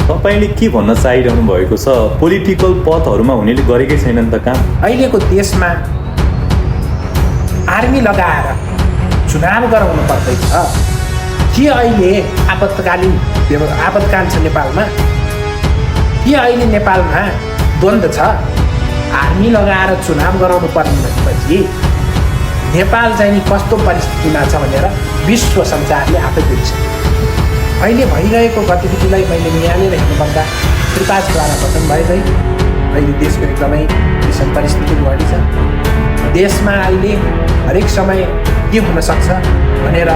तपाईँले के भन्न चाहिरहनु भएको छ? पोलिटिकल पथहरूमा हुनेले गरेकै छैनन् त काम। अहिलेको देशमा आर्मी लगाएर चुनाव गराउनु पर्दैछ। के अहिले आपतकाल छ नेपालमा? के अहिले नेपालमा द्वन्द्व छ? आर्मी लगाएर चुनाव गराउनु पर्ने भनेपछि नेपाल चाहिँ नि कस्तो परिस्थितिमा छ भनेर विश्व सञ्चारले आफै बुझिसक्यो। अहिले भइरहेको गतिविधिलाई मैले निहालेर हेर्नुपर्दा श्रीपासद्वारा वचन भए चाहिँ अहिले देशको एकदमै विषम परिस्थिति घडी छ। देशमा अहिले हरेक समय के हुन सक्छ भनेर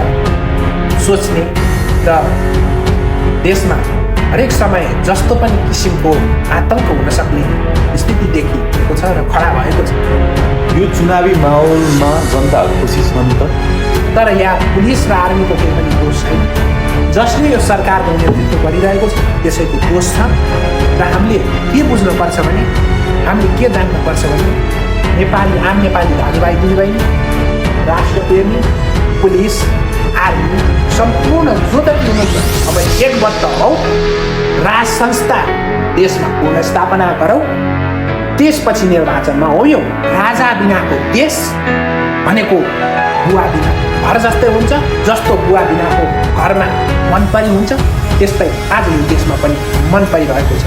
सोच्ने र देशमा हरेक समय जस्तो पनि किसिमको आतंक हुन सक्ने स्थिति देखिएको छ र खडा भएको छ। यो चुनावी माहौलमा जनताहरू खुसी छन् त? तर यहाँ पुलिस र आर्मीको केही पनि दोष छैन। जसले यो सरकारको नेतृत्व गरिरहेको छ त्यसैको दोष छ। र हामीले के बुझ्नुपर्छ भने हामीले के जान्नुपर्छ भने आम नेपाली दाजुभाइ दिदीबहिनी, राष्ट्रप्रेमी, पुलिस, आर्मी सम्पूर्ण जो जति हुनुहुन्छ अब एकबद्ध हौ, राज संस्था देशमा पुनर्स्थापना गरौँ, त्यसपछि निर्वाचनमा हो। यो राजा बिनाको देश भनेको बुवा बिना घर जस्तै हुन्छ। जस्तो बुवा बिनाको घरमा मन परी हुन्छ त्यस्तै आज यो देशमा पनि मन परिरहेको छ।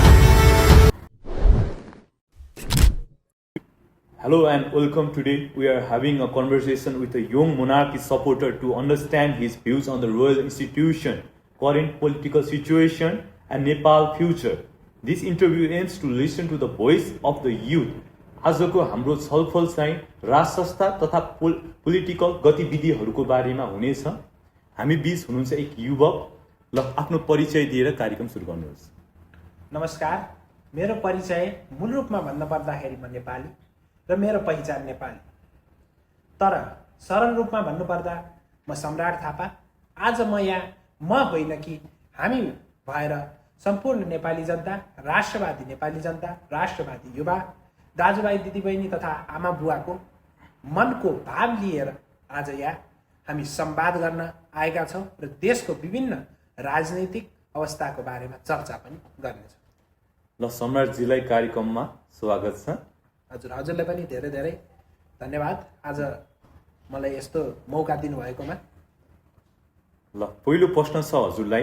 Hello and welcome. Today we are having a conversation with a young monarchy supporter to understand his views on the royal institution, current political situation and Nepal future. This interview aims to listen to the voice of the youth. आजको हाम्रो छलफल चाहिँ राज संस्था तथा political गतिविधिहरूको बारेमा हुनेछ। हामी बीच हुनुहुन्छ एक युवक। ल आफ्नो परिचय दिएर कार्यक्रम सुरु गर्नुहोस्। नमस्कार, मेरो परिचय मूल रूपमा भन्नु पर्दाखेरि म नेपाली र मेरो पहिचान नेपाली। तर सरल रूपमा भन्नुपर्दा म सम्राट थापा। आज म यहाँ म होइन कि हामी भएर सम्पूर्ण नेपाली जनता, राष्ट्रवादी नेपाली जनता, राष्ट्रवादी युवा दाजुभाइ दिदीबहिनी तथा आमा बुवाको मनको भाव लिएर आज यहाँ हामी संवाद गर्न आएका छौँ र देशको विभिन्न राजनैतिक अवस्थाको बारेमा चर्चा पनि गर्नेछौँ। ल सम्राटजीलाई कार्यक्रममा स्वागत छ। हजुरलाई पनि धेरै धेरै धन्यवाद आज मलाई यस्तो मौका दिनुभएकोमा। ल पहिलो प्रश्न छ हजुरलाई,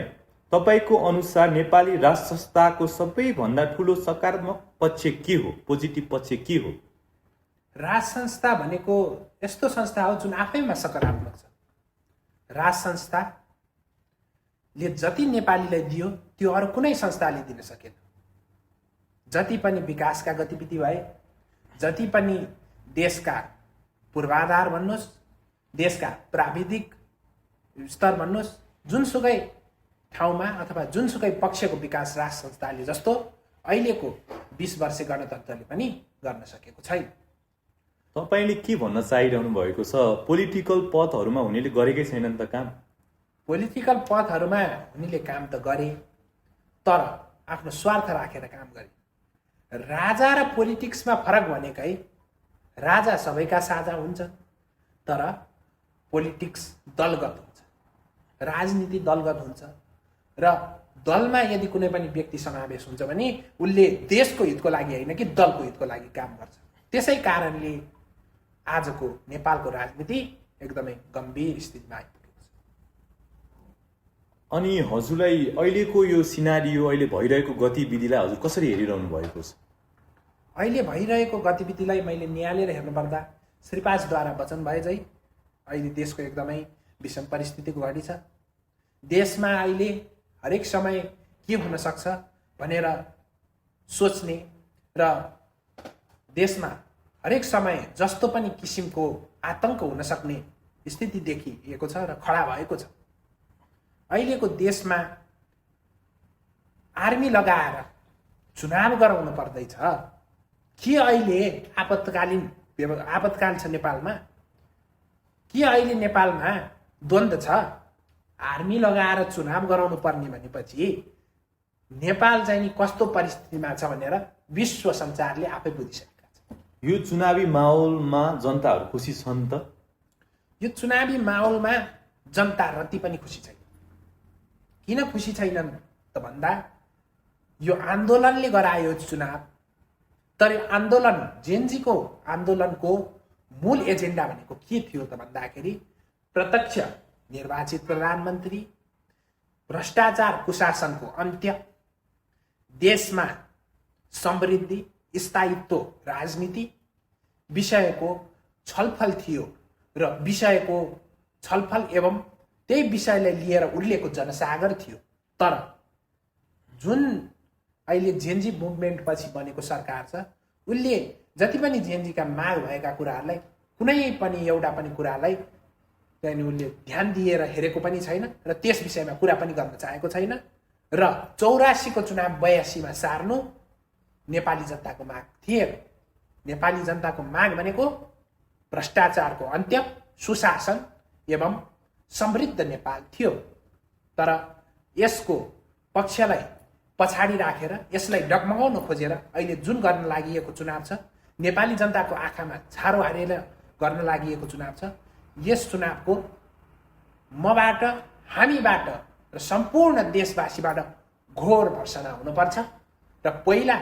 तपाईको अनुसार नेपाली राज संस्थाको सबैभन्दा ठुलो सकारात्मक पक्ष के हो? पोजिटिभ पक्ष के हो? राज संस्था भनेको यस्तो संस्था हो जुन आफैमा सकारात्मक छ। राज संस्थाले जति नेपालीलाई दियो त्यो अरू कुनै संस्थाले दिन सकेन। जति पनि विकासका गतिविधि भए, जति पनि देशका पूर्वाधार भन्नुहोस्, देशका प्राविधिक स्तर भन्नुहोस्, जुनसुकै ठाउँमा अथवा जुनसुकै पक्षको विकास राज संस्थाले जस्तो अहिलेको 20 वर्षे गणतन्त्रले पनि गर्न सकेको छैन। तपाईँले के भन्न चाहिरहनु भएको छ? पोलिटिकल पथहरूमा हुनेले गरेकै छैनन् त काम। पोलिटिकल पथहरूमा हुनेले काम त गरे, तर आफ्नो स्वार्थ राखेर काम गरे। राजा र पोलिटिक्समा फरक भनेकै राजा सबैका साझा हुन्छ, तर पोलिटिक्स दलगत हुन्छ, राजनीति दलगत हुन्छ र दलमा यदि कुनै पनि व्यक्ति समावेश हुन्छ भने उसले देशको हितको लागि होइन कि दलको हितको लागि काम गर्छ। त्यसै कारणले आजको नेपालको राजनीति एकदमै गम्भीर स्थितिमा आइपुगेको छ। अनि हजुरलाई अहिलेको यो सिनारियो, अहिले भइरहेको गतिविधिलाई हजुर कसरी हेरिरहनु भएको छ? अहिले भइरहेको गतिविधिलाई मैले निहालेर हेर्नुपर्दा श्रीपासद्वारा वचन भए चाहिँ अहिले देशको एकदमै विषम परिस्थितिको घडी छ। देशमा अहिले हरेक समय के हुन सक्छ भनेर सोच्ने र देशमा हरेक समय जस्तो पनि किसिमको आतंक हुन सक्ने स्थिति देखिएको छ र खडा भएको छ। अहिलेको देशमा आर्मी लगाएर चुनाव गराउनु पर्दैछ। के अहिले आपतकाल छ नेपालमा? के अहिले नेपालमा द्वन्द्व छ? आर्मी लगाएर चुनाव गराउनु पर्ने भनेपछि नेपाल चाहिँ नि कस्तो परिस्थितिमा छ भनेर विश्व सञ्चारले आफै बुझिसकेका छन्। यो चुनावी माहौलमा जनताहरू खुसी छन् त? यो चुनावी माहौलमा जनता रति पनि खुसी छैन। किन खुसी छैनन् त भन्दा यो आन्दोलनले गरायो चुनाव। तर यो आन्दोलन जेनजीको आन्दोलनको मूल एजेन्डा भनेको के थियो त भन्दाखेरि प्रत्यक्ष निर्वाचित प्रधानमन्त्री, भ्रष्टाचार कुशासनको अन्त्य, देशमा समृद्धि स्थायित्व राजनीति विषयको छलफल थियो र विषयको छलफल एवं त्यही विषयलाई लिएर उर्लिएको जनसागर थियो। तर जुन अहिले जेनजी मुभमेन्ट पछि बनेको सरकार छ उसले जति पनि जेनजीका माग भएका कुराहरूलाई कुनै पनि एउटा पनि कुरालाई त्यहाँदेखि उसले ध्यान दिएर हेरेको पनि छैन र त्यस विषयमा कुरा पनि गर्न चाहेको छैन र 84 को चुनाव 82 मा सार्नु नेपाली जनताको माग थिएन। नेपाली जनताको माग भनेको भ्रष्टाचारको अन्त्य, सुशासन एवं समृद्ध नेपाल थियो। तर यसको पक्षलाई पछाडि राखेर यसलाई डगमगाउन खोजेर अहिले जुन गर्न लागि चुनाव छ, नेपाली जनताको आँखामा छारो हालेर गर्न लागि चुनाव छ, यस चुनावको मबाट, हामीबाट र सम्पूर्ण देशवासीबाट घोर भर्सना हुनुपर्छ र पहिला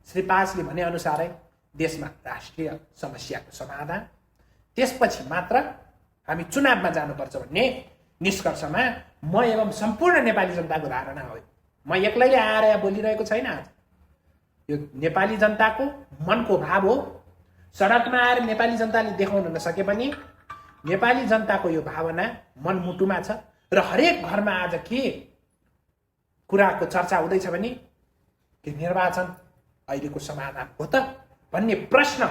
श्री पासले भने अनुसारै देशमा राष्ट्रिय समस्याको समाधान, त्यसपछि मात्र हामी चुनावमा जानुपर्छ भन्ने निष्कर्षमा म एवं सम्पूर्ण नेपाली जनताको धारणा हो। म एक्लैले आएर यहाँ बोलिरहेको छैन। आज यो नेपाली जनताको मनको भाव हो। सडकमा आएर नेपाली जनताले देखाउन नसके पनि नेपाली जनताको यो भावना मनमुटुमा छ र हरेक घरमा आज के कुराको चर्चा हुँदैछ भने के निर्वाचन अहिलेको समाधान हो त भन्ने प्रश्न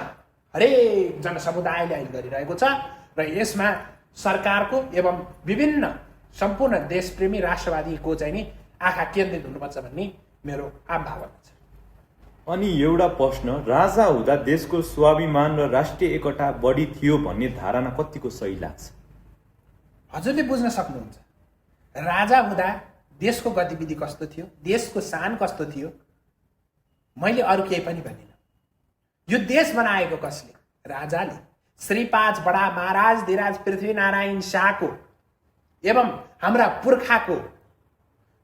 हरेक जनसमुदायले अहिले गरिरहेको छ र यसमा सरकारको एवं विभिन्न सम्पूर्ण देशप्रेमी राष्ट्रवादीको चाहिँ नि आँखा केन्द्रित हुनुपर्छ भन्ने मेरो आम भावना छ। अनि एउटा प्रश्न, राजा हुँदा देशको स्वाभिमान र राष्ट्रिय एकता बढी थियो भन्ने धारणा कतिको सही लाग्छ? हजुरले बुझ्न सक्नुहुन्छ राजा हुँदा देशको गतिविधि कस्तो थियो, देशको शान कस्तो थियो। मैले अरू केही पनि भनिनँ। यो देश बनाएको कसले? राजाले। श्री 5 बडा महाराज धीराज पृथ्वीनारायण शाहको एवं हाम्रा पुर्खाको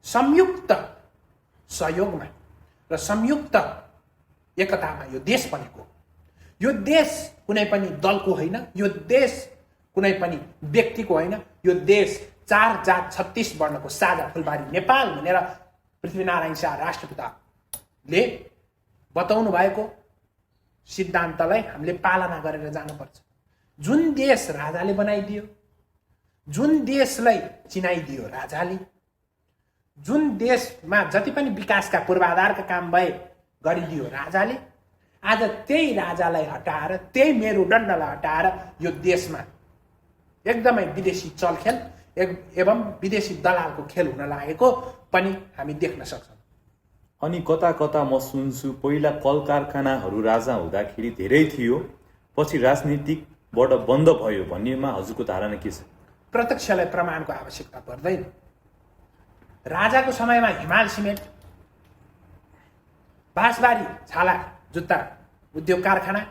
संयुक्त सहयोगमा र संयुक्त एकतामा यो देश बनेको। यो देश कुनै पनि दलको होइन, यो देश कुनै पनि व्यक्तिको होइन, यो देश 4 जात 36 वर्णको साझा फुलबारी नेपाल भनेर पृथ्वीनारायण शाह राष्ट्रपिताले बताउनु भएको सिद्धान्तलाई हामीले पालना गरेर जानुपर्छ। जुन देश राजाले बनाइदियो, जुन देशलाई चिनाइदियो राजाले, जुन देशमा जति पनि विकासका पूर्वाधारका काम भए गरिदियो राजाले, आज त्यही राजालाई हटाएर, त्यही मेरुदण्डलाई हटाएर यो देशमा एकदमै विदेशी चलखेल एवं विदेशी दलालको खेल हुन लागेको पनि हामी देख्न सक्छौँ। अनि कता कता म सुन्छु पहिला कल कारखानाहरू राजा हुँदाखेरि धेरै थियो, पछि राजनीतिकबाट बन्द भयो भन्नेमा हजुरको धारणा के छ? प्रत्यक्षलाई प्रमाणको आवश्यकता पर्दैन। राजाको समयमा हिमाल सिमेन्ट, बाँसबारी छाला जुत्ता उद्योग कारखाना,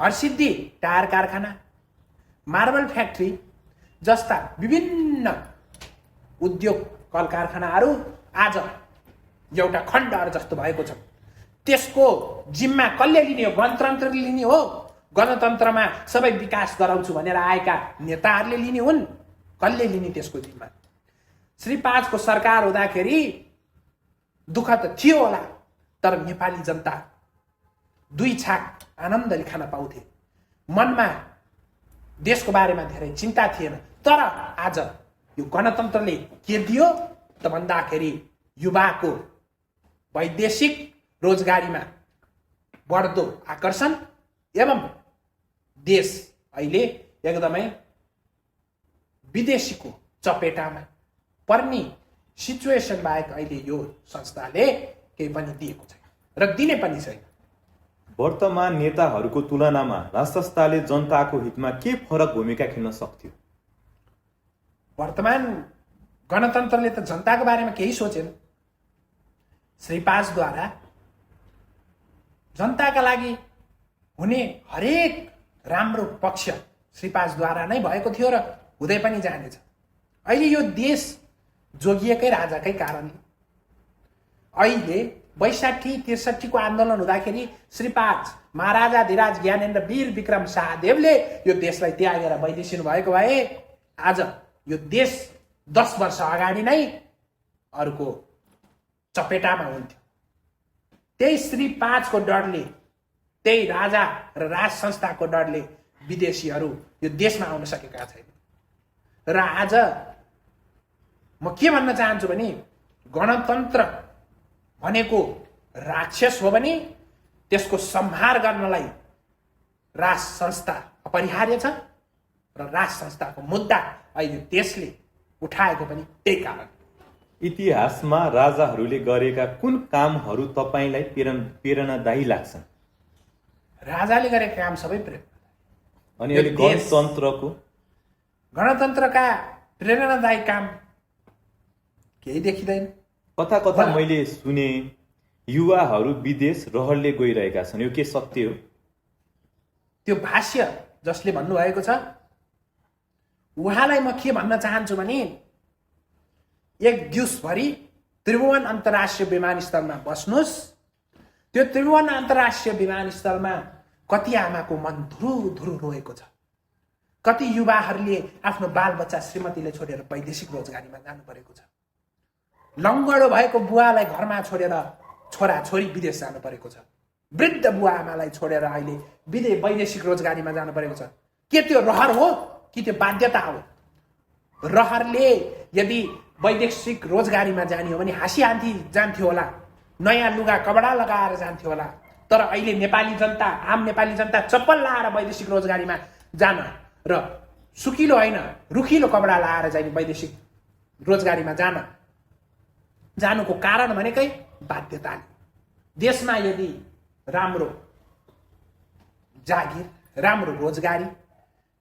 हरसिद्धि टायर कारखाना, मार्बल फ्याक्ट्री जस्ता विभिन्न उद्योग कल कारखानाहरू आज एउटा खण्डहरु जस्तो भएको छ। त्यसको जिम्मा कसले लिने हो? गणतन्त्रले लिने हो। गणतन्त्रमा सबै विकास गराउँछु भनेर आएका नेताहरूले लिने हुन्। कसले लिने त्यसको जिम्मा? श्री 5 को सरकार हुँदाखेरि दुःख त थियो होला, तर नेपाली जनता 2 छाक आनन्दले खान पाउँथे। मनमा देशको बारेमा धेरै चिन्ता थिएन। तर आज यो गणतन्त्रले के दियो त भन्दाखेरि युवाको वैदेशिक रोजगारीमा बढ्दो आकर्षण एवं देश अहिले एकदमै विदेशीको चपेटामा पर्ने सिचुएसन बाहेक अहिले यो संस्थाले केही पनि दिएको छैन र दिने पनि छैन। वर्तमान नेताहरूको तुलनामा राजसंस्थाले जनताको हितमा के फरक भूमिका खेल्न सक्थ्यो? वर्तमान गणतन्त्रले त जनताको बारेमा केही सोचेन। श्री 5 द्वारा जनताका लागि हुने हरेक राम्रो पक्ष श्री 5 द्वारा नै भएको थियो र हुँदै पनि जानेछ। अहिले यो देश जोगिएकै राजाकै कारणले, अहिले 62-63 को आन्दोलन हुँदाखेरि श्री 5 महाराजाधिराज ज्ञानेन्द्र वीर विक्रम शाहदेवले यो देशलाई त्यागेर वैदेशिनु भएको भए आज यो देश 10 वर्ष अगाडि नै अर्को चपेटामा हुन्थ्यो। त्यही श्री 5 को डरले, त्यही राजा र राज संस्थाको डरले विदेशीहरू यो देशमा आउन सकेका छैन। र आज म के भन्न चाहन्छु भने गणतन्त्र भनेको राक्षस हो भने त्यसको संहार गर्नलाई राज संस्था अपरिहार्य छ र राज संस्थाको मुद्दा अहिले देशले उठाएको पनि त्यही कारण। इतिहासमा राजाहरूले गरेका कुन कामहरू तपाईँलाई प्रेरणादायी लाग्छन्? राजाले गरेका काम सबै प्रेरणादायी। अनि अहिले गणतन्त्रका प्रेरणादायी काम केही देखिँदैन। कथा कथा मैले सुने युवाहरू विदेश रहरले गइरहेका छन्, यो के सत्य हो? त्यो भाष्य जसले भन्नुभएको छ उहाँलाई म के भन्न चाहन्छु भने एक दिवसभरि त्रिभुवन अन्तर्राष्ट्रिय विमानस्थलमा बस्नुहोस्। त्यो त्रिभुवन अन्तर्राष्ट्रिय विमानस्थलमा कति आमाको मन धुरु रोएको छ, कति युवाहरूले आफ्नो बालबच्चा श्रीमतीले छोडेर वैदेशिक रोजगारीमा जानु परेको छ, लङ्गडो भएको बुवालाई घरमा छोडेर छोराछोरी विदेश जानु परेको छ, वृद्ध बुवा आमालाई छोडेर अहिले वैदेशिक रोजगारीमा जानु परेको छ। के त्यो रहर हो कि त्यो बाध्यता हो? रहरले यदि वैदेशिक रोजगारीमा जाने हो भने हाँसी हान्थी जान्थ्यो होला, नयाँ लुगा कपडा लगाएर जान्थ्यो होला। तर अहिले नेपाली जनता, आम नेपाली जनता चप्पल लाएर वैदेशिक रोजगारीमा जान र सुकिलो होइन रुखिलो कपडा लाएर जाने वैदेशिक रोजगारीमा जानुको कारण भनेकै बाध्यताले। देशमा यदि राम्रो जागिर, राम्रो रोजगारी,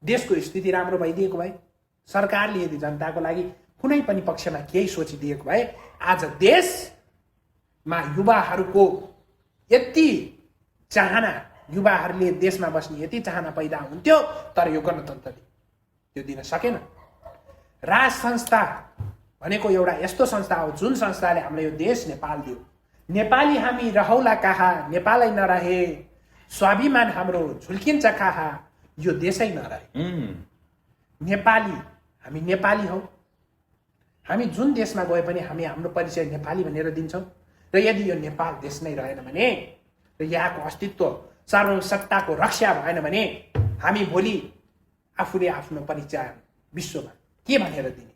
देशको स्थिति राम्रो भइदिएको भए, सरकारले यदि जनताको लागि कुनै पनि पक्षमा केही सोचिदिएको भए आज देशमा युवाहरूको यति चाहना, युवाहरूले देशमा बस्ने यति चाहना पैदा हुन्थ्यो। तर यो गणतन्त्रले त्यो दिन सकेन। राज संस्था भनेको एउटा यस्तो संस्था हो जुन संस्थाले हामीलाई यो देश नेपाल दियो। नेपाली हामी रहौला कहाँ, नेपालै नरहे, स्वाभिमान हाम्रो झुल्किन्छ कहाँ, यो देशै नरहे। नेपाली, हामी नेपाली हौ। हामी जुन देशमा गए पनि हामी हाम्रो परिचय नेपाली भनेर दिन्छौँ। र यदि यो नेपाल देश नै रहेन भने र यहाँको अस्तित्व सार्वभौमसत्ताको रक्षा भएन भने हामी भोलि आफूले आफ्नो परिचय विश्वमा के भनेर दिने?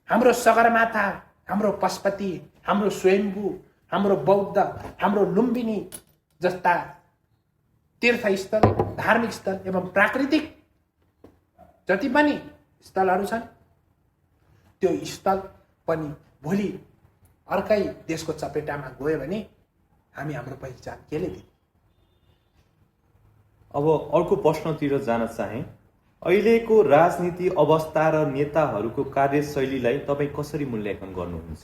हाम्रो सगरमाथा, हाम्रो पशुपति, हाम्रो स्वयम्भू, हाम्रो बौद्ध, हाम्रो लुम्बिनी जस्ता तीर्थस्थल, धार्मिक स्थल एवं प्राकृतिक जति पनि स्थलहरू छन् त्यो स्थल पनि भोलि अर्कै देशको चपेटामा गयो भने हामी हाम्रो पहिचान केले दिने? अब अर्को प्रश्नतिर जान चाहे, अहिलेको राजनीति अवस्था र नेताहरूको कार्यशैलीलाई तपाईँ कसरी मूल्याङ्कन गर्नुहुन्छ?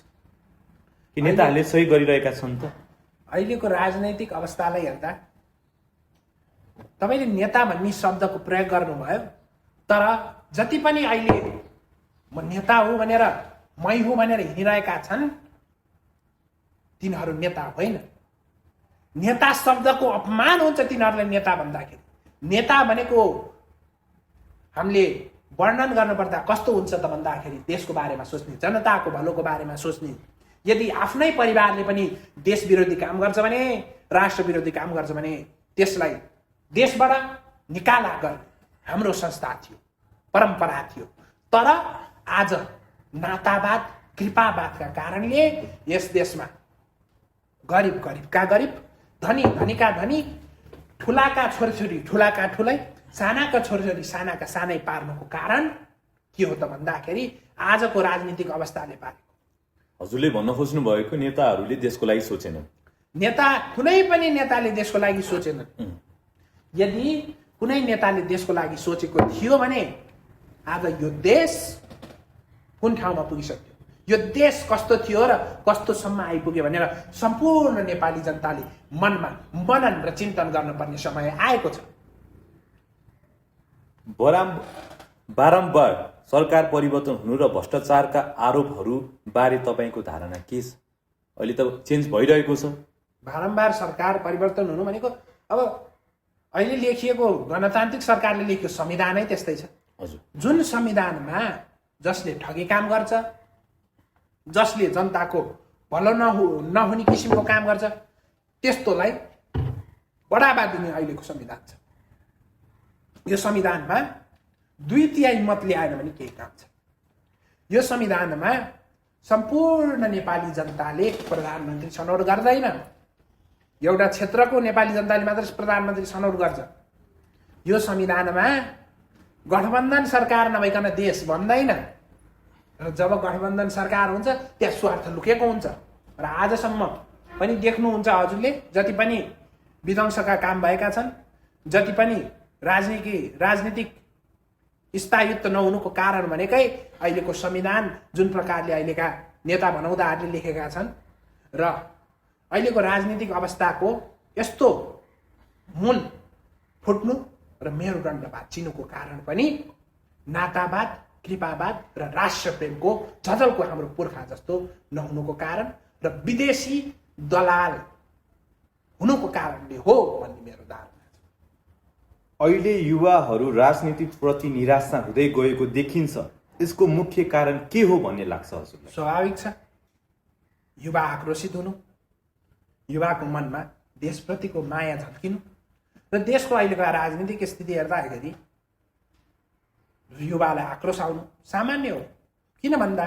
कि नेताहरूले सही गरिरहेका छन् त? अहिलेको राजनैतिक अवस्थालाई हेर्दा तपाईँले नेता भन्ने शब्दको प्रयोग गर्नुभयो, तर जति पनि अहिले म नेता हुँ भनेर, मै हुँ भनेर हिँडिरहेका छन् तिनीहरू नेता होइन। नेता शब्दको अपमान हुन्छ तिनीहरूलाई नेता भन्दाखेरि। नेता भनेको हामीले वर्णन गर्नुपर्दा कस्तो हुन्छ त भन्दाखेरि देशको बारेमा सोच्ने, जनताको भलोको बारेमा सोच्ने। यदि आफ्नै परिवारले पनि देश विरोधी काम गर्छ भने, राष्ट्र विरोधी काम गर्छ भने त्यसलाई देशबाट निकाला गर्ने हाम्रो संस्था थियो, परम्परा थियो। तर आज नातावाद, कृपावादका कारणले यस देशमा गरिब गरिबका गरिब, धनी धनीका धनी, ठुलाका छोरछोरी ठुलाका ठुलै, सानाका छोरछोरी सानाका सानै पार्नुको कारण के हो त भन्दाखेरि आजको राजनीतिक अवस्थाले पारेको। हजुरले भन्न खोज्नु भएको नेताहरूले देशको लागि सोचेनन्। नेता, कुनै पनि नेताले देशको लागि सोचेनन्। यदि कुनै नेताले देशको लागि सोचेको थियो भने आज यो देश कुन ठाउँमा पुगिसक्यो, यो देश कस्तो थियो र कस्तोसम्म आइपुग्यो भनेर सम्पूर्ण नेपाली जनताले मनमा मनन र चिन्तन गर्नुपर्ने समय आएको छ। बारम्बार सरकार परिवर्तन हुनु र भ्रष्टाचारका आरोपहरू बारे तपाईँको धारणा के छ? अहिले त चेन्ज भइरहेको छ। बारम्बार सरकार परिवर्तन हुनु भनेको अब अहिले लेखिएको गणतान्त्रिक सरकारले लेखेको संविधानै त्यस्तै छ। हजुर, जुन संविधानमा जसले ठगी काम गर्छ, जसले जनताको भलो नहुने किसिमको काम गर्छ, त्यस्तोलाई बढावा दिने अहिलेको संविधान छ। यो संविधानमा 2/3 मत ल्याएन भने केही काम छ। यो संविधानमा सम्पूर्ण नेपाली जनताले प्रधानमन्त्री छनौट गर्दैन। एउटा क्षेत्रको नेपाली जनताले मात्र प्रधानमन्त्री छनौट गर्छ। यो संविधानमा गठबन्धन सरकार नभइकन देश बन्दैन र जब गठबन्धन सरकार हुन्छ त्यहाँ स्वार्थ लुकेको हुन्छ। र आजसम्म पनि देख्नुहुन्छ हजुरले, जति पनि विध्वंसका काम भएका छन्, जति पनि राजनीतिक स्थायित्व नहुनुको कारण भनेकै अहिलेको संविधान जुन प्रकारले अहिलेका नेता भनौदाहरूले लेखेका छन् र अहिलेको राजनीतिक अवस्थाको यस्तो मूल फुट्नु र मेरुदण्डवाद चिनुको कारण पनि नातावाद, कृपावाद र राष्ट्रप्रेमको झझल्को हाम्रो पुर्खा जस्तो नहुनुको कारण र विदेशी दलाल हुनुको कारणले हो भन्ने मेरो धारणा छ। अहिले युवाहरू राजनीतिप्रति निराशा हुँदै गएको देखिन्छ। यसको मुख्य कारण के हो भन्ने लाग्छ हजुरलाई? स्वाभाविक छ, युवा आक्रोशित हुनु, युवाको मनमा देशप्रतिको माया झल्किनु र देशको अहिलेको राजनीतिक स्थिति हेर्दाखेरि युवालाई आक्रोश आउनु सामान्य हो। किन भन्दा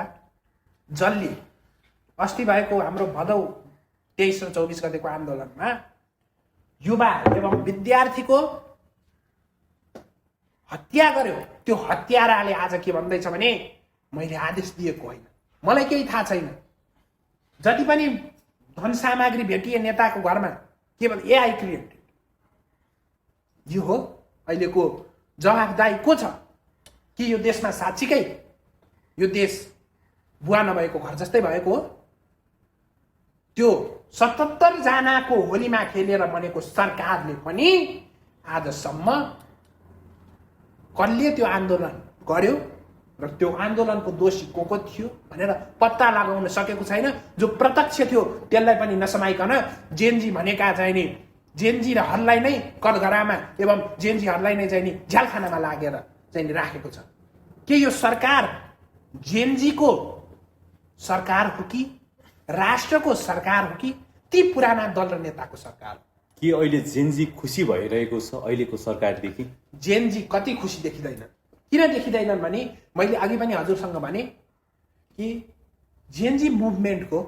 जसले अस्ति भएको हाम्रो भदौ 23 र 24 गतेको आन्दोलनमा युवा एवं विद्यार्थीको हत्या गर्यो, त्यो हत्याराले आज के भन्दैछ भने मैले आदेश दिएको होइन, मलाई केही थाहा छैन। जति पनि धन सामग्री भेटिए नेताको घरमा केवल एआई क्रिएटेड। यो हो अहिलेको जवाफदाही को छ कि यो देशमा साँच्चीकै यो देश बुवा नभएको घर जस्तै भएको हो? त्यो 77 जनाको होलीमा खेलेर बनेको सरकारले पनि आजसम्म कसले त्यो आन्दोलन गर्यो र त्यो आन्दोलनको दोषी को थियो भनेर पत्ता लगाउन सकेको छैन। जो प्रत्यक्ष थियो त्यसलाई पनि नसमाइकन जेनजी भनेका चाहिँ नि जेनजीहरूलाई नै कठघरामा एवं जेनजीहरूलाई नै चाहिँ नि झ्यालखानामा लागेर चाहिँ नि राखेको छ। के यो सरकार जेनजीको सरकार हो कि राष्ट्रको सरकार हो कि ती पुराना दल र नेताको सरकार हो? के अहिले जेनजी खुसी भइरहेको छ अहिलेको सरकारदेखि? जेनजी कति खुसी देखिँदैन। किन देखिँदैनन् भने मैले अघि पनि हजुरसँग भने कि जेनजी मुभमेन्टको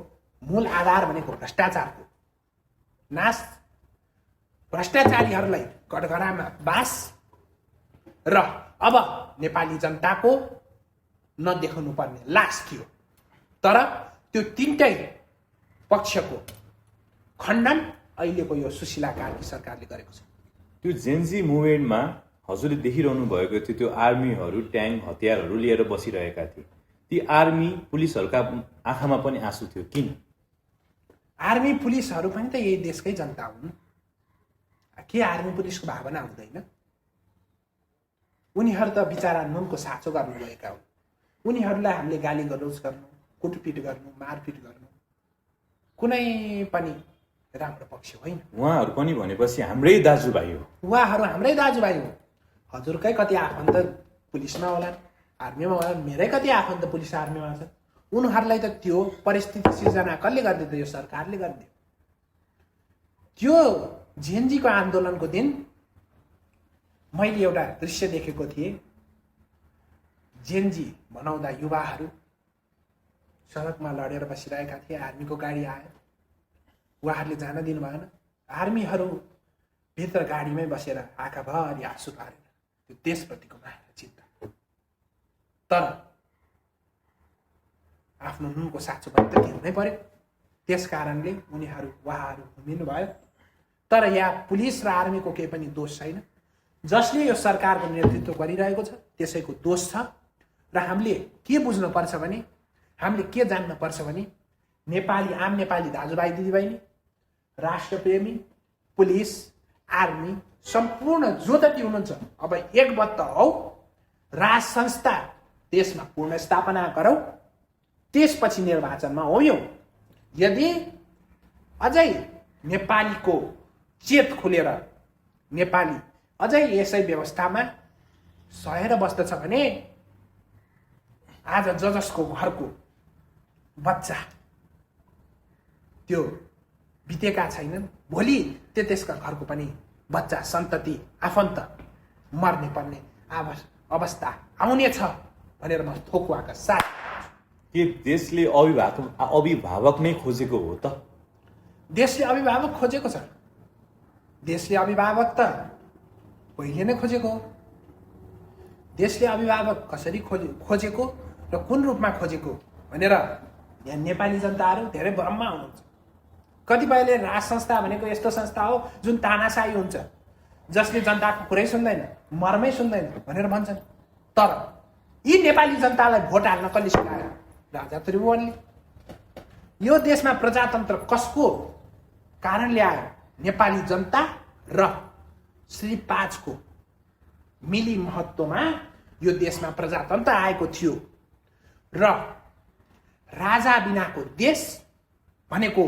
मूल आधार भनेको भ्रष्टाचारको नाश, भ्रष्टाचारीहरूलाई कठघरामा बास र अब नेपाली जनताको नदेखाउनु पर्ने लास थियो। तर त्यो तीनटै पक्षको खण्डन अहिलेको यो सुशीला कार्की सरकारले गरेको छ। त्यो जेनजी मुभमेन्टमा हजुरले देखिरहनु भएको थियो त्यो आर्मीहरू ट्याङ्क हतियारहरू लिएर बसिरहेका थिए। ती आर्मी पुलिसहरूका आँखामा पनि आँसु थियो। किन? आर्मी पुलिसहरू पनि त यही देशकै जनता हुन्। के आर्मी पुलिसको भावना हुँदैन? उनीहरू त बिचारा नुनको साँचो गर्नुभएका हुन्। उनीहरूलाई हामीले गाली गलौज गर्नु, कुटपिट गर्नु, मारपिट गर्नु कुनै पनि राम्रो पक्ष होइन। उहाँहरू पनि भनेपछि हाम्रै दाजुभाइ हो। उहाँहरू हाम्रै दाजुभाइ हो। हजुरकै कति आफन्त पुलिसमा होला, आर्मीमा होला, मेरै कति आफन्त पुलिस आर्मीमा छ। उनीहरूलाई त त्यो परिस्थिति सिर्जना कसले गरिदियो? यो सरकारले गरिदियो। त्यो जेनजीको आन्दोलनको दिन मैले एउटा दृश्य देखेको थिएँ। जेनजी भनाउँदा युवाहरू सडकमा लडेर बसिरहेका थिए। आर्मीको गाडी आयो, उहाँहरूले जान दिनु भएन। आर्मीहरू भित्र गाडीमै बसेर आँखाभरि आँसु पारेर त्यो देशप्रतिको माया चिन्ता। तर आफ्नो नुनको साँचो पनि त तिर्नै पर्यो। त्यस कारणले उहाँहरू घुमिनु भयो। तर यहाँ पुलिस र आर्मीको केही पनि दोष छैन। जसले यो सरकारको नेतृत्व गरिरहेको छ त्यसैको दोष छ। र हामीले के बुझ्नुपर्छ भने, हामीले के जान्नुपर्छ भने, नेपाली आम नेपाली दाजुभाइ दिदीबहिनी, राष्ट्रप्रेमी, पुलिस, आर्मी सम्पूर्ण जो जति हुनुहुन्छ अब एकबद्ध हौ। राज संस्था देशमा पूर्ण स्थापना गरौँ, त्यसपछि निर्वाचनमा होयौँ। यदि अझै नेपालीको चेत खुलेर नेपाली अझै यसै व्यवस्थामा सहेर बस्दछ भने आज जसको घरको बच्चा त्यो बितेका छैनन्, भोलि त्यसका घरको पनि बच्चा सन्तति आफन्त मर्ने पर्ने अवस्था आउनेछ भनेर म थोकुवाका साथ। के देशले अभिभावक नै खोजेको हो त? देशले अभिभावक खोजेको छ। देशले अभिभावक त पहिले नै खोजेको हो। देशले अभिभावक कसरी खोजेको र कुन रूपमा खोजेको भनेर यहाँ नेपाली जनताहरू धेरै भ्रममा हुनुहुन्छ। कतिपयले राज संस्था भनेको यस्तो संस्था हो जुन तानाशाही हुन्छ, जसले जनताको कुरै सुन्दैन, मर्मै सुन्दैन भनेर भन्छन्। तर यी नेपाली जनतालाई भोट हाल्न कसले सिकायो? राजा त्रिभुवनले। यो देशमा प्रजातन्त्र कसको कारणले आयो? नेपाली जनता र श्री 5 को मिली महत्त्वमा यो देशमा प्रजातन्त्र आएको थियो। र राजा बिनाको देश भनेको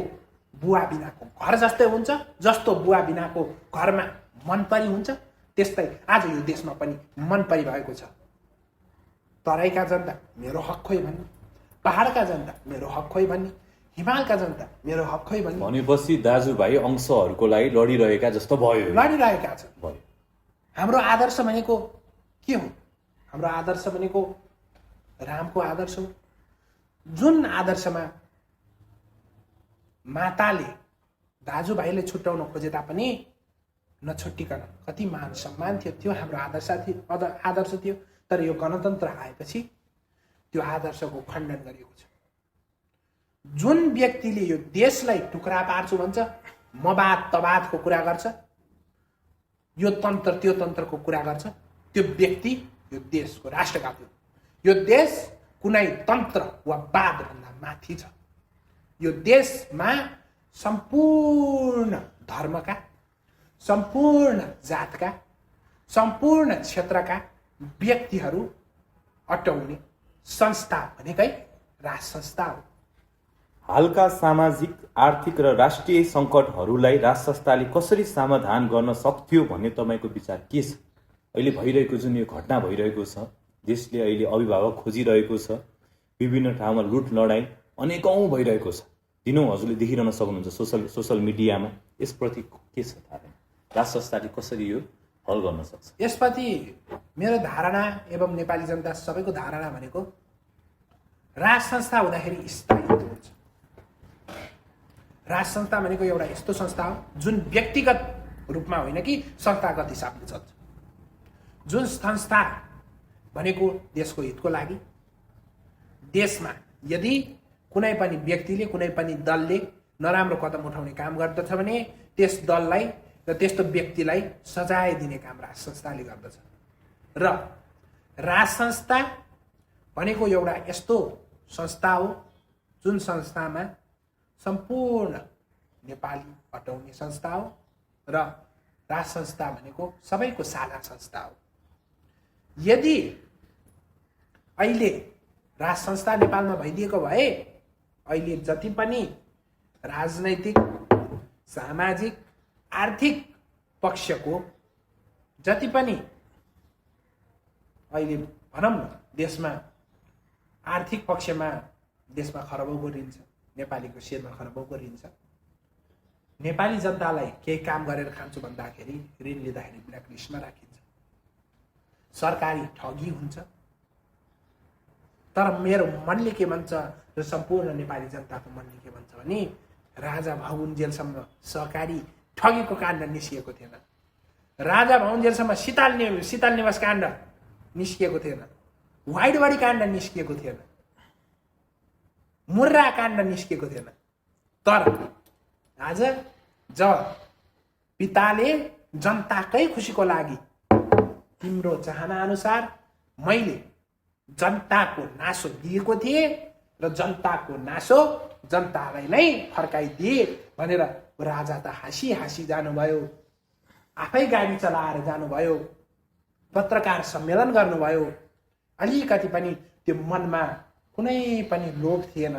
बुवा बिनाको घर जस्तै हुन्छ। जस्तो बुवा बिनाको घरमा मनपरी हुन्छ, त्यस्तै आज यो देशमा पनि मनपरी भएको छ। तराईका जनता मेरो हक खोइ भन्ने, पहाडका जनता मेरो हक खोइ भन्ने, हिमालका जनता मेरो हक खोइ भन्ने भनेपछि दाजुभाइ अंशहरूको लागि लडिरहेका जस्तो भयो। लडिरहेका छन्। हाम्रो आदर्श भनेको के हो? हाम्रो आदर्श भनेको रामको आदर्श हो, जुन आदर्शमा माताले दाजुभाइले छुट्याउन खोजे तापनि नछुट्टिकन कति मान सम्मान थियो, त्यो हाम्रो आदर्श थियो। तर यो गणतन्त्र आएपछि त्यो आदर्शको खण्डन गरिएको छ। जुन व्यक्तिले यो देशलाई टुक्रा पार्छु भन्छ, मवाद तवादको कुरा गर्छ, यो तन्त्र त्यो तन्त्रको कुरा गर्छ, त्यो व्यक्ति यो देशको राष्ट्रघाती हो। यो देश कुनै तन्त्र वा वादभन्दा माथि छ। यो देशमा सम्पूर्ण धर्मका, सम्पूर्ण जातका, सम्पूर्ण क्षेत्रका व्यक्तिहरू अटाउने संस्था भनेकै राज संस्था हो। हालका सामाजिक, आर्थिक र राष्ट्रिय सङ्कटहरूलाई राज संस्थाले कसरी समाधान गर्न सक्थ्यो भन्ने तपाईँको विचार के छ? अहिले भइरहेको जुन यो घटना भइरहेको छ, देशले अहिले अभिभावक खोजिरहेको छ, विभिन्न ठाउँमा लुट लडाइँ अनेकौँ भइरहेको छ, दिनौँ हजुरले देखिरहन सक्नुहुन्छ सोसल मिडियामा। यसप्रति के छ धारणा? राज संस्थाले कसरी यो हल गर्न सक्छ? यसप्रति मेरो धारणा एवं नेपाली जनता सबैको धारणा भनेको राज संस्था हुँदाखेरि स्थायित्व हुन्छ। राज संस्था भनेको एउटा यस्तो संस्था हो जुन व्यक्तिगत रूपमा होइन कि संस्थागत हिसाबले चल्छ। जुन संस्था भनेको देशको हितको लागि, देशमा यदि कुनै पनि व्यक्तिले, कुनै पनि दलले नराम्रो कदम उठाउने काम गर्दछ भने त्यस दललाई र त्यस्तो व्यक्तिलाई सजाय दिने काम राज संस्थाले गर्दछ। र राज संस्था भनेको एउटा यस्तो संस्था हो जुन संस्थामा सम्पूर्ण नेपाली अटाउने संस्था हो र राज संस्था भनेको सबैको साझा संस्था हो। यदि अहिले राज संस्था नेपालमा भइदिएको भए अहिले जति पनि राजनैतिक, सामाजिक, आर्थिक पक्षको जति पनि अहिले भनौँ न देशमा आर्थिक पक्षमा देशमा खरबौँ गरिन्छ, नेपालीको शिरमा खरबौँ गरिन्छ। नेपाली जनतालाई केही काम गरेर खान्छु भन्दाखेरि ऋण लिँदाखेरि ब्ल्याकलिस्टमा राखिन्छ, सरकारी ठगी हुन्छ। तर मेरो मनले के भन्छ र सम्पूर्ण नेपाली जनताको मनले के भन्छ भने राजा भौन्जेलसम्म सहकारी ठगीको काण्ड निस्किएको थिएन, राजा भौन्जेलसम्म शीतल निवास काण्ड निस्किएको थिएन, वाइडवाडी काण्ड निस्किएको थिएन, मुर्रा काण्ड निस्किएको थिएन। तर आज जब पिताले जनताकै खुसीको लागि तिम्रो चाहना अनुसार मैले जनताको नासो दिएको थिएँ र जनताको नासो जनतालाई नै फर्काइदिए भनेर राजा त हाँसी हाँसी जानुभयो, आफै गाडी चलाएर जानुभयो, पत्रकार सम्मेलन गर्नुभयो। अलिकति पनि त्यो मनमा कुनै पनि लोभ थिएन।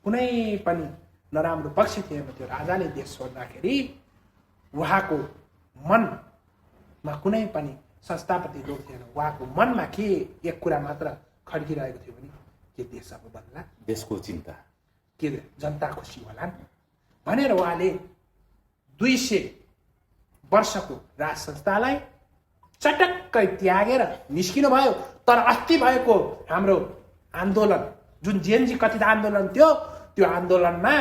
कुनै पनि नराम्रो पक्ष थिएन त्यो राजाले देश छोड्दाखेरि उहाँको मनमा कुनै पनि संस्थाप्रति लोभ थिएन। उहाँको मनमा के एक कुरा मात्र खड्किरहेको थियो भने के देश अब बन्ला, देशको चिन्ता, के जनता खुसी होलान् भनेर उहाँले 200 वर्षको राज संस्थालाई चटक्कै त्यागेर निस्किनु भयो। तर अस्ति भएको हाम्रो आन्दोलन जुन जेएनजी कथित आन्दोलन थियो, त्यो आन्दोलनमा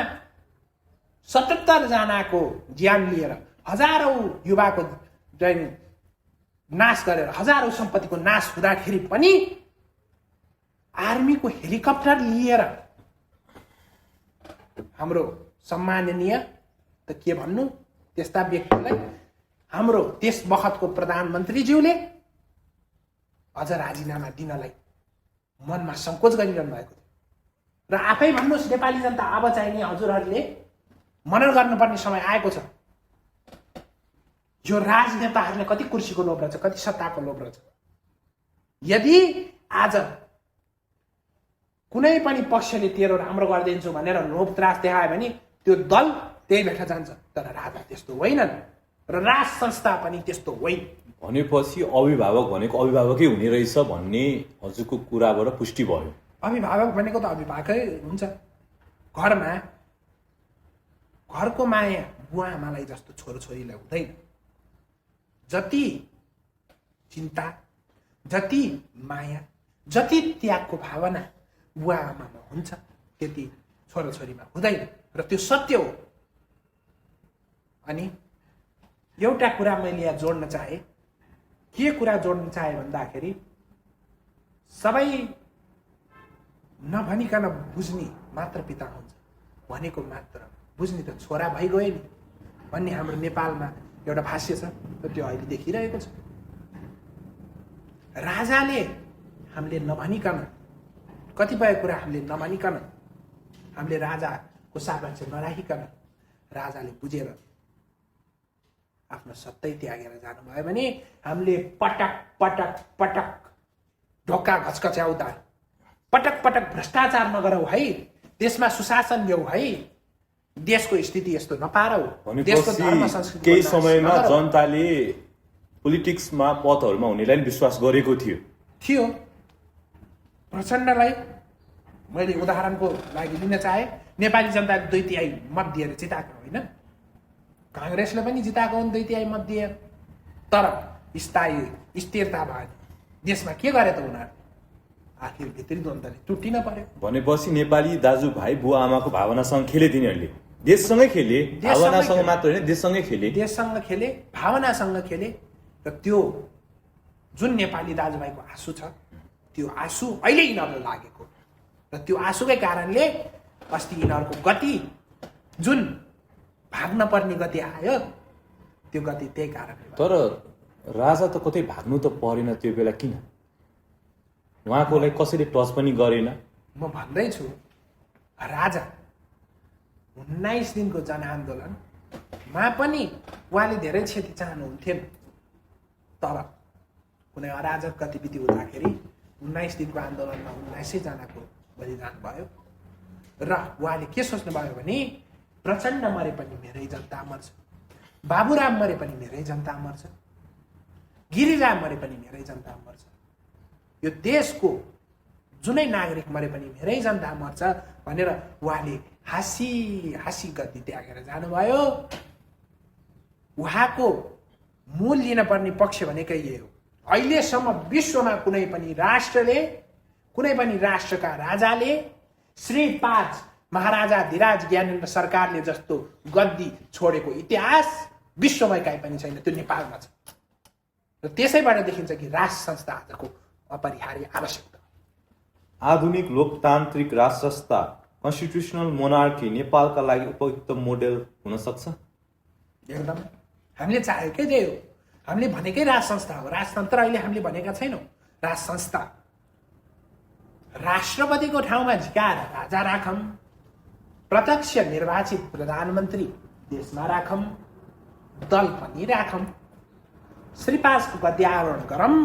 77 जनाको ज्यान लिएर हजारौं युवाको नाश गरेर हजारौं सम्पत्तिको नाश हुँदाखेरि पनि आर्मीको हेलिकप्टर लिएर हाम्रो सम्माननीय त के भन्नु त्यस्ता व्यक्तिलाई हाम्रो त्यस बखतको प्रधानमन्त्रीज्यूले अझ राजीनामा दिनलाई मनमा संकोच गरिरहनु भएको थियो। र आफै भन्नुहोस् नेपाली जनता अब चाहिँ नि हजुरहरूले मनन गर्नुपर्ने समय आएको छ। यो राजनेताहरूले कति कुर्सीको लोभ रहेछ, कति सत्ताको लोभ रहेछ। यदि आज कुनै पनि पक्षले तेरो राम्रो गरिदिन्छु भनेर लोभ त्रास देखायो भने त्यो दल त्यही भेट्न जान्छ। तर राजा त्यस्तो होइनन् र राज संस्था पनि त्यस्तो होइन। भनेपछि अभिभावक भनेको अभिभावकै हुने रहेछ भन्ने हजुरको कुराबाट पुष्टि भयो। अभिभावक भनेको त अभिभावकै हुन्छ। घरमा घरको माया बुवा आमालाई जस्तो छोराछोरीलाई हुँदैन। जति चिन्ता, जति माया, जति त्यागको भावना बुवा आमामा हुन्छ त्यति छोराछोरीमा हुँदैन र त्यो सत्य हो। अनि एउटा कुरा मैले यहाँ जोड्न चाहे, के कुरा जोड्न चाहे भन्दाखेरि सबै नभनिकन बुझ्ने मात्र पिता हुन्छ भनेको मात्र बुझ्ने त छोरा भइगयो नि भन्ने हाम्रो नेपालमा एउटा भाष्य छ र त्यो अहिले देखिरहेको छ। राजाले हामीले नभनिकन कतिपय कुरा हामीले नभनिकन हामीले राजाको सापेक्ष नराखिकन राजाले बुझेर आफ्नो सत्तै त्यागेर जानुभयो भने हामीले पटक पटक पटक ढोका घचकच्याउँदा पटक पटक भ्रष्टाचार नगरौ है, देशमा सुशासन ल्याऊ है, देशको स्थिति यस्तो नपारौ, देशको धर्म संस्कृति केही समयमा जनताले पोलिटिक्समा पदहरूमा हुनेलाई विश्वास गरेको थियो। प्रचण्डलाई मैले उदाहरणको लागि लिन चाहे, नेपाली जनताले 2/3 मत दिएर जिताएको होइन, कांग्रेसले पनि जिताएको हो 2/3 मत दिए। तर स्थायी स्थिरता भयो। देशमा के गरे त उनीहरू? आखिर भित्री द्वन्द्वले टुटिन पर्यो। भनेपछि नेपाली दाजुभाइ बुवा आमाको भावनासँग खेले तिनीहरूले, देशसँगै खेले, भावनासँग मात्र होइन देशसँगै खेले, देशसँग खेले, भावनासँग खेले। र त्यो जुन नेपाली दाजुभाइको आँसु छ त्यो आँसु अहिले यिनीहरूलाई लागेको र त्यो आँसुकै कारणले अस्ति यिनीहरूको गति जुन भाग्न पर्ने गति आयो त्यो गति त्यही कारणले। तर राजा त कतै भाग्नु त परेन त्यो बेला, किन उहाँकोलाई कसैले टच पनि गरेन? म भन्दैछु राजा 19 दिनको जनआन्दोलनमा पनि उहाँले धेरै क्षति चाहनुहुन्थेन। तर कुनै अराजक गतिविधि हुँदाखेरि 19 दिनको आन्दोलनमा 1900 जनाको बलिदान भयो र उहाँले के सोच्नुभयो भने प्रचण्ड मरे पनि मेरै जनता मर्छ, बाबुराम मरे पनि मेरै जनता मर्छ, गिरिराम मरे पनि मेरै जनता मर्छ, यो देशको जुनै नागरिक मरे पनि मेरै जनता मर्छ भनेर उहाँले हाँसी हाँसी गति त्यागेर जानुभयो। उहाँको मूल लिन पर्ने पक्ष भनेकै यही हो। अहिलेसम्म विश्वमा कुनै पनि राष्ट्रले, कुनै पनि राष्ट्रका राजाले श्री 5 महाराजा धीराज ज्ञानेन्द्र सरकारले जस्तो गद्दी छोडेको इतिहास विश्वमै कहीँ पनि छैन, त्यो नेपालमा छ। र त्यसैबाट देखिन्छ कि राष्ट्र संस्था आजको अपरिहार्य आवश्यकता। आधुनिक लोकतान्त्रिक राष्ट्र संस्था कन्स्टिट्युसनल मोनार्की नेपालका लागि उपयुक्त मोडेल हुन सक्छ? एकदम हामीले चाहेकै त्यही हो। हामीले भनेकै राज संस्था हो। राजतन्त्र अहिले हामीले भनेका छैनौँ, राज संस्था। राष्ट्रपतिको ठाउँमा झिकाएर राजा राखौँ, प्रत्यक्ष निर्वाचित प्रधानमन्त्री देशमा राखौँ, दल पनि राखौँ, श्री 5 को गद्यावरण गरौँ।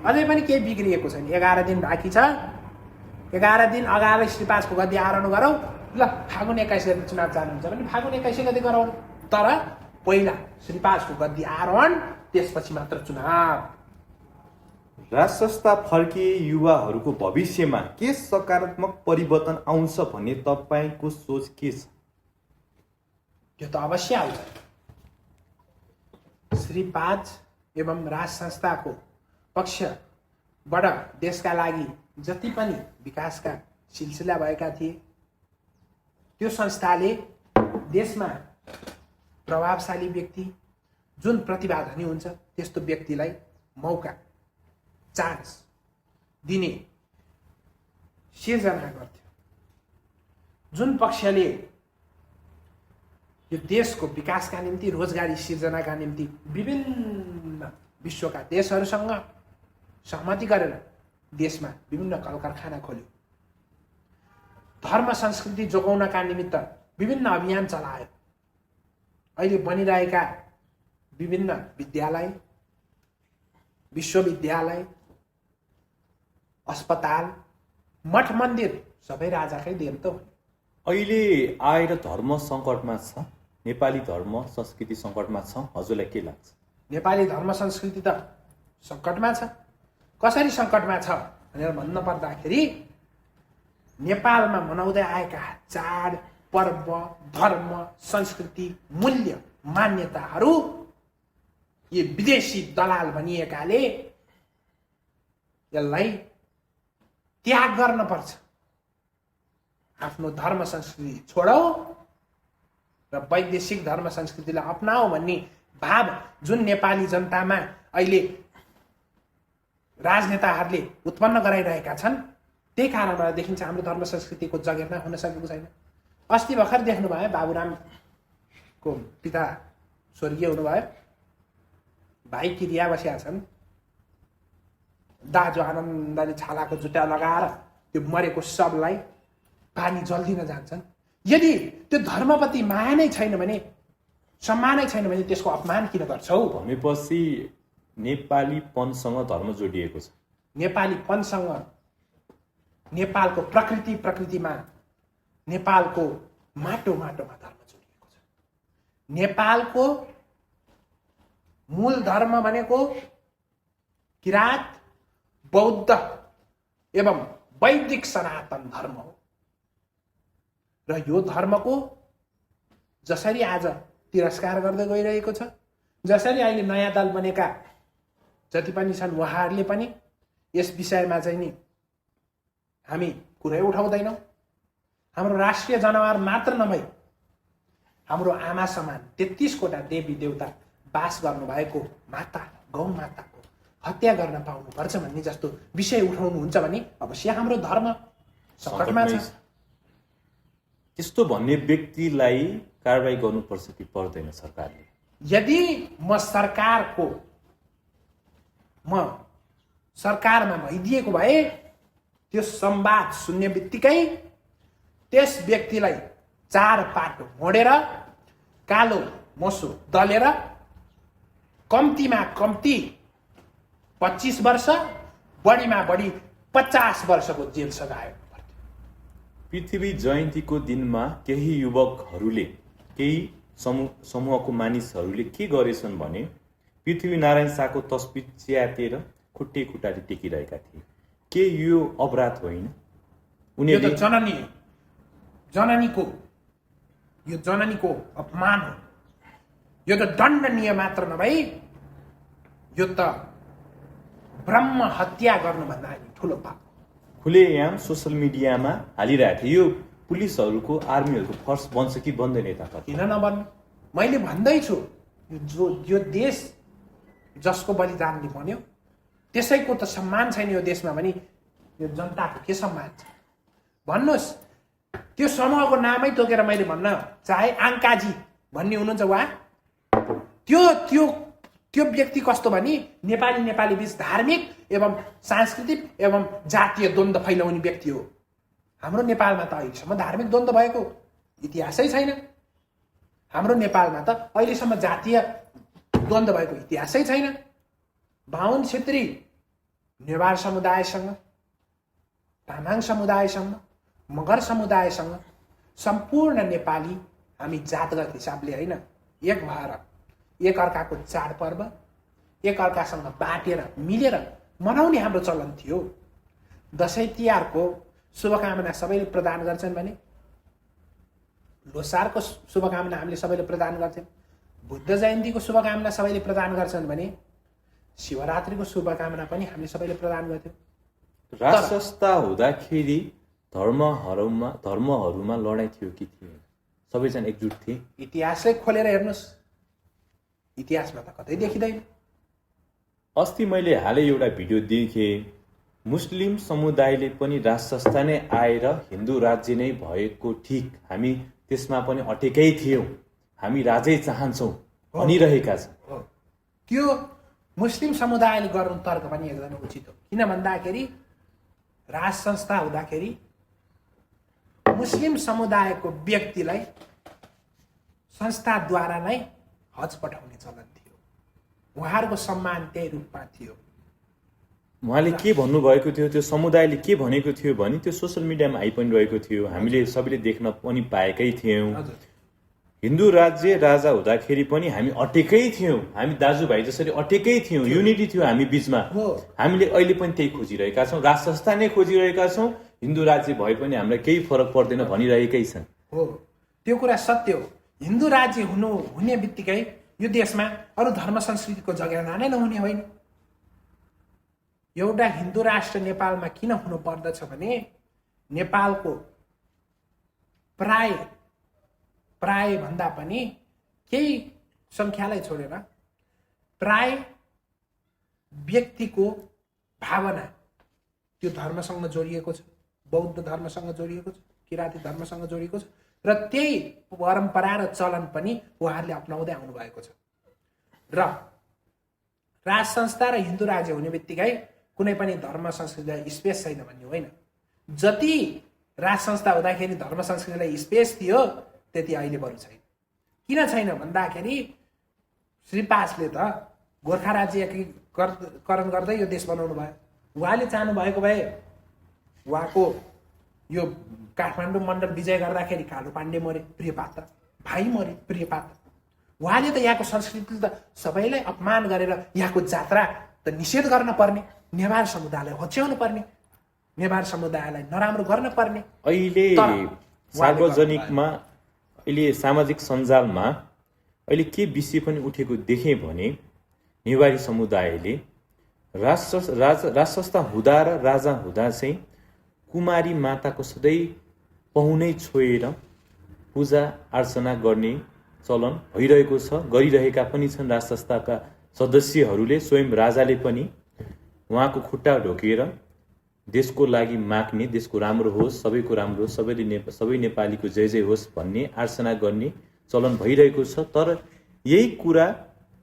अझै पनि केही बिग्रिएको छैन। 11 दिन बाँकी छ। 11 दिन अगाडि श्री 5 को गद्दी आरोहण गरौँ, ल फागुन 21 गते चुनाव चाहनुहुन्छ भने फागुन 21 गते गरौँ, तर पहिला श्री 5 को गद्दी आरोहण, त्यसपछि मात्र चुनाव। राज संस्था फर्किए युवाहरूको भविष्यमा के सकारात्मक परिवर्तन आउँछ भन्ने तपाईँको सोच के छ? यो त अवश्य आउँछ। श्री 5 एवं राज संस्थाको पक्षबाट देशका लागि जति पनि विकासका सिलसिला भएका थिए, त्यो संस्थाले देशमा प्रभावशाली व्यक्ति, जुन प्रतिभाधनी हुन्छ त्यस्तो व्यक्तिलाई मौका, चान्स दिने सिर्जना गर्थ्यो। जुन पक्षले यो देशको विकासका निम्ति, रोजगारी सिर्जनाका निम्ति विभिन्न विश्वका देशहरूसँग सहमति गरेर देशमा विभिन्न कलकारखाना खोल्यो, धर्म संस्कृति जोगाउनका निमित्त विभिन्न अभियान चलायो, अहिले बनिरहेका विभिन्न विद्यालय, विश्वविद्यालय, अस्पताल, मठ मन्दिर सबै राजाकै देन त हो। अहिले आएर धर्म सङ्कटमा छ, नेपाली धर्म संस्कृति सङ्कटमा छ, हजुरलाई के लाग्छ? नेपाली धर्म संस्कृति त सङ्कटमा छ। कसरी सङ्कटमा छ भनेर भन्न पर्दाखेरि नेपालमा मनाउँदै आएका चाड, पर्व, धर्म, संस्कृति, मूल्य, मान्यताहरू यी विदेशी दलाल भनिएकाले यसलाई त्याग गर्न पर्छ। आफ्नो धर्म संस्कृति छोडौ र वैदेशिक धर्म संस्कृतिलाई अपनाऊ भन्ने भाव जुन नेपाली जनतामा अहिले राजनेताहरूले उत्पन्न गराइरहेका छन्, त्यही कारणबाट देखिन्छ हाम्रो धर्म संस्कृतिको जगेर्ना हुन सकेको छैन। अस्ति भर्खर देख्नुभयो बाबुरामको पिता स्वर्गीय हुनुभयो, भाइ किरिया बसेका छन्, दाजु आनन्दले छालाको जुत्ता लगाएर त्यो मरेको शवलाई पानी जल्दिन जान्छन्। यदि त्यो धर्मप्रति माया नै छैन भने, सम्मानै छैन भने त्यसको अपमान किन गर्छौ? भनेपछि नेपालीपनसँग धर्म जोडिएको छ। नेपालीपनसँग, नेपालको प्रकृतिमा, नेपालको माटोमा धर्म जोडिएको छ। नेपालको मूल धर्म भनेको किराँत, बौद्ध एवं वैदिक सनातन धर्म हो र यो धर्मको जसरी आज तिरस्कार गर्दै गइरहेको छ, जसरी अहिले नयाँ दल बनेका जति पनि छन् उहाँहरूले पनि यस विषयमा चाहिँ नि हामी कुरै उठाउँदैनौँ। हाम्रो राष्ट्रिय जनावर मात्र नभई हाम्रो आमा समान 33 कोटा देवी देवता बास गर्नुभएको माता, गौ माताको हत्या गर्न पाउनुपर्छ भन्ने जस्तो विषय उठाउनुहुन्छ भने अवश्य हाम्रो धर्म सङ्कटमा छ। त्यस्तो भन्ने व्यक्तिलाई कारबाही गर्नुपर्छ कि पर्दैन सरकारले? यदि म सरकारमा भइदिएको भए त्यो संवाद सुन्ने बित्तिकै त्यस व्यक्तिलाई 4 पाटो मोडेर कालो मोसो दलेर कम्तीमा कम्ती 25 वर्ष, बढीमा बढी 50 वर्षको जेल सजाय पर्थ्यो। पृथ्वी जयन्तीको दिनमा केही युवकहरूले, केही समूहको मानिसहरूले के गरेछन् भने पृथ्वीनारायण शाहको तस्बिर च्यातेर खुट्टे खुट्टाले टेकिरहेका थिए। के यो अपराध होइन? उनीहरूले जनानीको अपमान हो। यो त दण्डनीय मात्र नभई यो त ब्रह्म हत्या गर्नुभन्दा ठुलो पाप। खुलेआम सोसल मिडियामा हालिरहेको थियो। यो पुलिसहरूको, आर्मीहरूको फर्स बन्छ कि बन्दैन? यता किन नबन्नु? मैले भन्दैछु, यो देश जसको बलिदानले बन्यो त्यसैको त सम्मान छैन यो देशमा भने यो जनताको के सम्मान छ? भन्नुहोस्। त्यो समूहको नामै तोकेर मैले भन्न चाहे आङ्काजी भन्ने हुनुहुन्छ उहाँ, त्यो व्यक्ति कस्तो भने नेपाली बीच धार्मिक एवं सांस्कृतिक एवं जातीय द्वन्द्व फैलाउने व्यक्ति हो। हाम्रो नेपालमा त अहिलेसम्म धार्मिक द्वन्द्व भएको इतिहासै छैन। हाम्रो नेपालमा त अहिलेसम्म जातीय द्वन्द्व भएको इतिहासै छैन। बाहुन क्षेत्री नेवार समुदायसँग तामाङ समुदायसँग, मगर समुदायसँग सम्पूर्ण नेपाली हामी जातगत हिसाबले होइन, एक भएर एकअर्काको चाडपर्व एकअर्कासँग बाटेर मिलेर मनाउने हाम्रो चलन थियो। दसैँ तिहारको शुभकामना सबैले प्रदान गर्छन् भने, लोसारको शुभकामना हामीले सबैले प्रदान गर्छौँ, बुद्ध जयन्तीको शुभकामना सबैले प्रदान गर्छन् भने शिवरात्रिको शुभकामना पनि हामीले सबैले प्रदान गर्थ्यौँ। राष्ट्र संस्था हुँदाखेरि धर्महरूमा लडाइँ थियो कि थिएन? सबैजना एकजुट थिए? इतिहासलाई खोलेर हेर्नुहोस्, इतिहासमा त कतै देखिँदैन। अस्ति मैले हालै एउटा भिडियो देखेँ, मुस्लिम समुदायले पनि राष्ट्र संस्था नै आएर हिन्दू राज्य नै भएको ठिक, हामी त्यसमा पनि अटेकै थियौँ, हामी राजै चाहन्छौँ भनिरहेका छन्। त्यो मुस्लिम समुदायले गर्नु तर्क पनि एकदमै उचित हो। किन भन्दाखेरि राष्ट्र संस्था हुँदाखेरि मुस्लिम समुदायको व्यक्तिलाई संस्थाद्वारा नै हज पठाउने चलन थियो, उहाँहरूको सम्मान त्यही रूपमा थियो। उहाँले के भन्नुभएको थियो, त्यो समुदायले के भनेको थियो भने त्यो सोसियल मिडियामा आइ पनि रहेको थियो, हामीले सबैले देख्न पनि पाएकै थियौँ। हिन्दू राज्य राजा हुँदाखेरि पनि हामी अटेकै थियौँ, हामी दाजुभाइ जसरी अटेकै थियौँ, युनिटी थियो हामी बिचमा। हामीले अहिले पनि त्यही खोजिरहेका छौँ, राष्ट्र संस्था नै खोजिरहेका छौँ, हिन्दू राज्य भए पनि हामीलाई केही फरक पर्दैन भनिरहेकै छन्। हो, त्यो कुरा सत्य हो। हिन्दू राज्य हुने बित्तिकै यो देशमा अरू धर्म संस्कृतिको जगेर्ना नै नहुने होइन। एउटा हिन्दू राष्ट्र नेपालमा किन हुनु पर्दछ भने नेपालको प्राय भन्दा पनि केही संख्यालाई छोडेर प्राय व्यक्तिको भावना त्यो धर्मसँग जोडिएको छ, बौद्ध धर्मसँग जोडिएको छ, किराँती धर्मसँग जोडिएको छ, र त्यही परम्परा र चलन पनि उहाँहरूले अपनाउँदै आउनु भएको छ। र राष्ट्र संस्था र हिन्दू राज्य हुने बित्तिकै कुनै पनि धर्म संस्कृतिलाई स्पेस छैन भन्ने होइन। जति राष्ट्र संस्था हुँदाखेरि धर्म संस्कृतिलाई स्पेस थियो त्यति अहिले बरु छैन। किन छैन भन्दाखेरि श्री पासले त गोर्खा राज्य एकीकरण गर्दै यो देश बनाउनु भयो। उहाँले चाहनु भएको भए उहाँको यो काठमाडौँ मण्डल विजय गर्दाखेरि कालु पाण्डे मरे, प्रिय पात्र भाइ मरे, प्रिय पात्र। उहाँले त यहाँको संस्कृति त सबैलाई अपमान गरेर यहाँको जात्रा त निषेध गर्न पर्ने, नेवार समुदायलाई होच्याउनु पर्ने, नेवार समुदायलाई नराम्रो गर्न पर्ने। अहिले सार्वजनिकमा, अहिले सामाजिक सञ्जालमा अहिले के विषय पनि उठेको देखेँ भने नेवारी समुदायले राष्ट्र संस्था हुँदा र राजा हुँदा चाहिँ कुमारी माताको सधैँ पहुनै छोएर पूजा अर्चना गर्ने चलन भइरहेको छ, गरिरहेका पनि छन् राष्ट्र संस्थाका सदस्यहरूले। स्वयं राजाले पनि उहाँको खुट्टा ढोकेर देशको लागि माग्ने, देशको राम्रो होस्, सबैको राम्रो होस्, सबै नेपालीको जय जय होस् भन्ने अर्चना गर्ने चलन भइरहेको छ। तर यही कुरा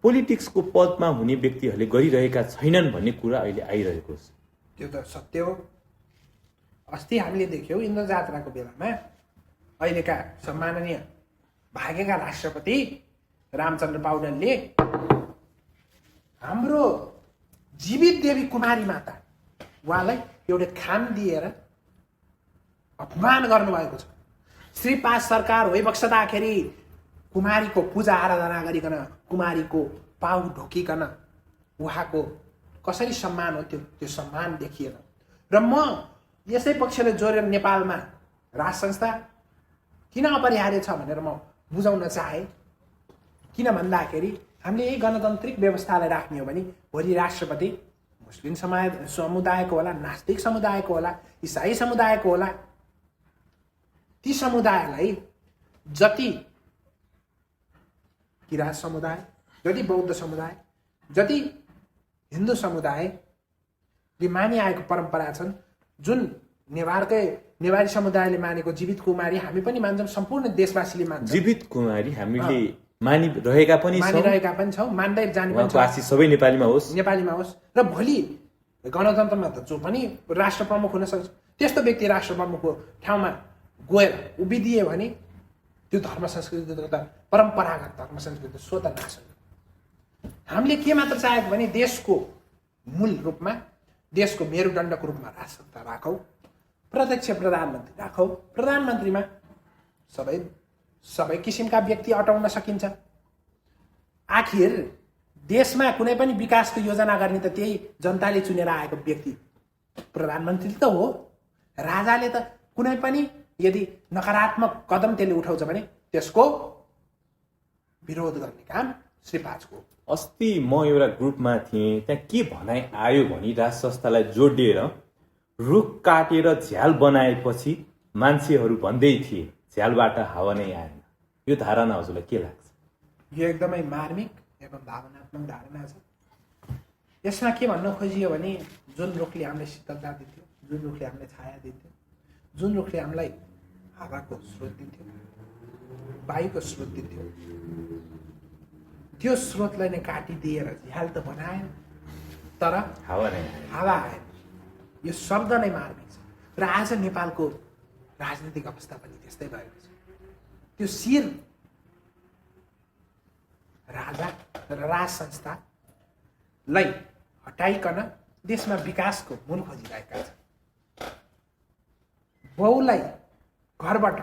पोलिटिक्सको पदमा हुने व्यक्तिहरूले गरिरहेका छैनन् भन्ने कुरा अहिले आइरहेको छ। त्यो त सत्य हो। अस्ति हामीले देख्यौँ इन्द्र जात्राको बेलामा अहिलेका सम्माननीय भागेका राष्ट्रपति रामचन्द्र पौडेलले हाम्रो जीवित देवी कुमारी माता उहाँलाई एउटा खाम दिएर अपमान गर्नुभएको छ। श्री पास सरकार भइबक्सदाखेरि कुमारीको पूजा आराधना गरिकन, कुमारीको पाउ ढोकिकन उहाँको कसरी सम्मान हो त्यो सम्मान देखिएन। र म यसै पक्षले जोडेर नेपालमा राष्ट्र संस्था किन अपरिहार्य छ भनेर म बुझाउन चाहे। किन भन्दाखेरि हामीले यही गणतान्त्रिक व्यवस्थालाई राख्ने हो भने भोलि राष्ट्रपति मुस्लिम समुदायको होला, नास्तिक समुदायको होला, इसाई समुदायको होला, ती समुदायलाई जति किराँत समुदाय, जति बौद्ध समुदाय, जति हिन्दू समुदायले मानिआएको परम्परा छन्, जुन नेवारी समुदायले मानेको जीवित कुमारी हामी पनि मान्छौँ, सम्पूर्ण देशवासीले मान्छौँ। जीवित कुमारी हामीले मानिरहेका पनि छौँ, मान्दै जाने पनि छौँ। आशिष सबै नेपालीमा होस्। र भोलि गणतन्त्रमा त जो पनि राष्ट्र प्रमुख हुन सक्छ, त्यस्तो व्यक्ति राष्ट्र प्रमुखको ठाउँमा गएर उभिदिए भने त्यो धर्म संस्कृति त परम्परागत धर्म संस्कृति स्वतः नाश हुन्छ। हामीले के मात्र चाहेको भने देशको मूल रूपमा, देशको मेरुदण्डको रूपमा राष्ट्र संस्था राखौँ, प्रत्यक्ष प्रधानमन्त्री राखौ, प्रधानमन्त्रीमा सबै किसिमका व्यक्ति अटाउन सकिन्छ। आखिर देशमा कुनै पनि विकासको योजना गर्ने त त्यही जनताले चुनेर आएको व्यक्ति प्रधानमन्त्री त हो। राजाले त कुनै पनि यदि नकारात्मक कदम त्यसले उठाउँछ भने त्यसको विरोध गर्ने काम श्री पाजको। अस्ति म एउटा ग्रुपमा थिएँ, त्यहाँ के भनाइ आयो भने राज संस्थालाई जोडिएर रुख काटेर झ्याल बनाएपछि मान्छेहरू भन्दै थिए झ्यालबाट हावा नै आएन। यो धारणा हजुरलाई के लाग्छ? यो एकदमै मार्मिक एवं भावनात्मक धारणा छ। यसमा के भन्न खोजियो भने जुन रुखले हामीलाई शीतलता दिन्थ्यो, जुन रुखले हामीलाई छाया दिन्थ्यो, जुन रुखले हामीलाई हावाको स्रोत दिन्थ्यो, वायुको स्रोत दिन्थ्यो, त्यो स्रोतलाई नै काटिदिएर झ्याल त बनाएन, तर हावा आएन। यो शब्द नै मार्मिक छ। र आज नेपालको राजनीतिक अवस्था पनि त्यस्तै भएको छ। त्यो शिर राजा र राज संस्थालाई हटाइकन देशमा विकासको मूल खोजिरहेका छन्। बाउलाई घरबाट